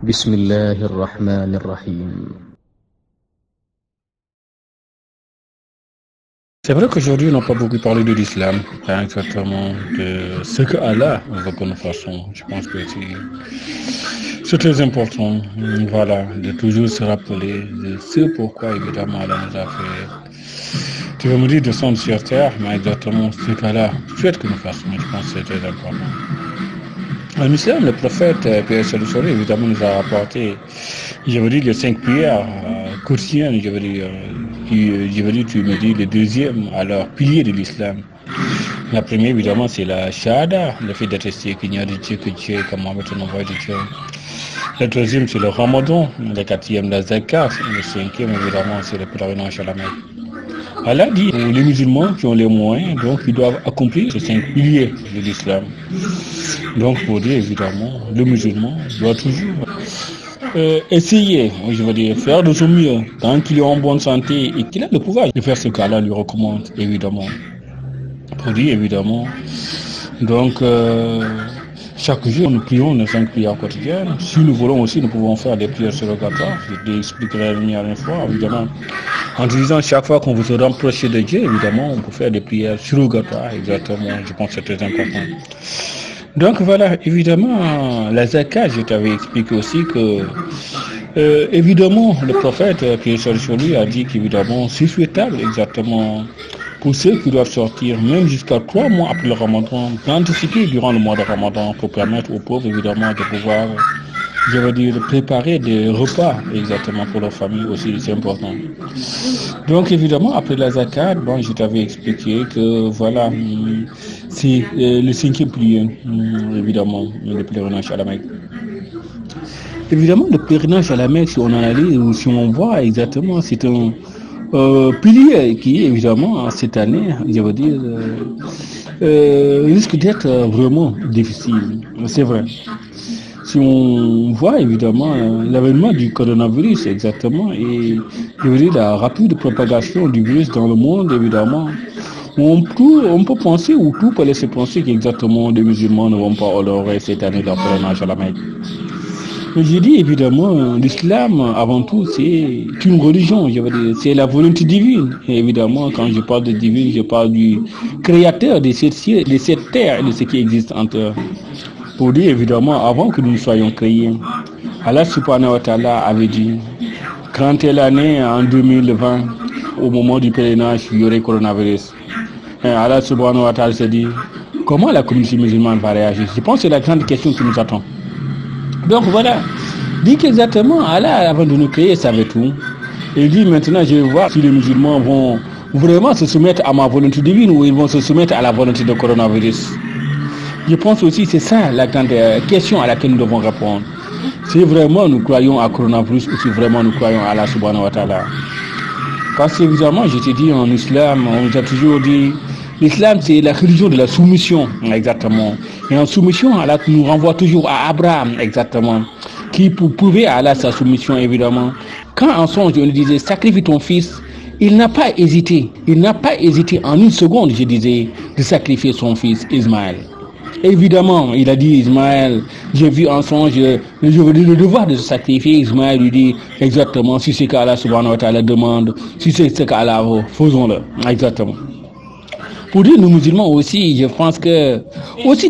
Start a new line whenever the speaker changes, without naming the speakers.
بسم الله الرحمن الرحيم. C'est vrai qu'aujourd'hui, on n'a pas beaucoup parlé de l'islam, pas exactement de ce que Allah veut que nous fassions. Je pense que c'est très important, voilà, de toujours se rappeler de ce pourquoi, évidemment, Allah nous a fait. Tu veux me dire de son sur terre, mais exactement ce qu'Allah souhaite que nous fassions. Je pense que c'est très important. En islam, le prophète, paix et salut sur lui, évidemment, nous a apporté, je veux dire, les 5 prières quotidiennes, je veux dire, tu me dis le deuxième, alors, pilier de l'islam. La première, évidemment, c'est la shahada, le fait d'attester qu'il n'y a de Dieu que Dieu, que Mohammed est un envoyé de Dieu. Le troisième, c'est le ramadan. Le quatrième, la zakat. Le cinquième, évidemment, c'est le pèlerinage à la Mecque. Allah dit aux les musulmans qui ont les moyens, donc ils doivent accomplir ces 5 piliers de l'islam. Donc pour dire évidemment, le musulman doit toujours essayer, je veux dire, faire de son mieux, tant qu'il est en bonne santé et qu'il a le pouvoir de faire ce qu'Allah lui recommande, évidemment. Pour dire évidemment, donc chaque jour nous prions nos 5 prières quotidiennes. Si nous voulons aussi, nous pouvons faire des prières surrogatoires. Je l'expliquerai la dernière fois, évidemment. En disant chaque fois qu'on vous se rapproche de Dieu, évidemment, on peut faire des prières surrogatoires, exactement. Je pense que c'est très important. Donc voilà, évidemment, la zakat, je t'avais expliqué aussi que, évidemment, le prophète qui est sur lui a dit qu'évidemment, c'est souhaitable, exactement, pour ceux qui doivent sortir, même jusqu'à 3 mois après le Ramadan, d'anticiper durant le mois de Ramadan pour permettre aux pauvres, évidemment, de pouvoir, je veux dire, préparer des repas, exactement, pour leur famille aussi, c'est important. Donc, évidemment, après la zakat, bon, je t'avais expliqué que, voilà, c'est le 5e pilier, évidemment, le pèlerinage à la Mecque. Évidemment, le pèlerinage à la Mecque, si on analyse ou si on voit exactement, c'est un pilier qui, évidemment, cette année, je veux dire, risque d'être vraiment difficile. C'est vrai. Si on voit évidemment l'avènement du coronavirus exactement et je veux dire, la rapide propagation du virus dans le monde, évidemment, on peut penser ou tout peut laisser penser qu'exactement les musulmans ne vont pas honorer cette année leur pèlerinage à la Mecque. Mais je dis évidemment, l'islam avant tout c'est une religion, je veux dire, c'est la volonté divine. Et évidemment, quand je parle de divine, je parle du créateur de cette terre et de ce qui existe en terre. Pour dire évidemment, avant que nous soyons créés, Allah subhanahu wa ta'ala avait dit, quand est l'année en 2020, au moment du pèlerinage, il y aurait coronavirus. Et Allah subhanahu wa ta'ala s'est dit, comment la communauté musulmane va réagir? Je pense que c'est la grande question qui nous attend. Donc voilà, dit qu'exactement, Allah, avant de nous créer, savait tout. Et il dit maintenant, je vais voir si les musulmans vont vraiment se soumettre à ma volonté divine ou ils vont se soumettre à la volonté du coronavirus. Je pense aussi que c'est ça la grande question à laquelle nous devons répondre. Si vraiment nous croyons à coronavirus ou si vraiment nous croyons à Allah subhanahu wa ta'ala. Parce que évidemment, je te dis, en islam, on nous a toujours dit, l'islam c'est la religion de la soumission, exactement. Et en soumission, Allah nous renvoie toujours à Abraham, exactement, qui prouvait à Allah sa soumission, évidemment. Quand en songe, on lui disait, sacrifie ton fils, il n'a pas hésité en une seconde, je disais, de sacrifier son fils Ismaël. Évidemment, il a dit Ismaël, j'ai vu en songe, je veux dire le devoir de se sacrifier. Ismaël lui dit exactement, si c'est qu'Allah subhanahu wa ta'ala demande, si c'est ce qu'Allah veut, faisons-le. Exactement. Pour dire nous musulmans aussi, je pense que, aussi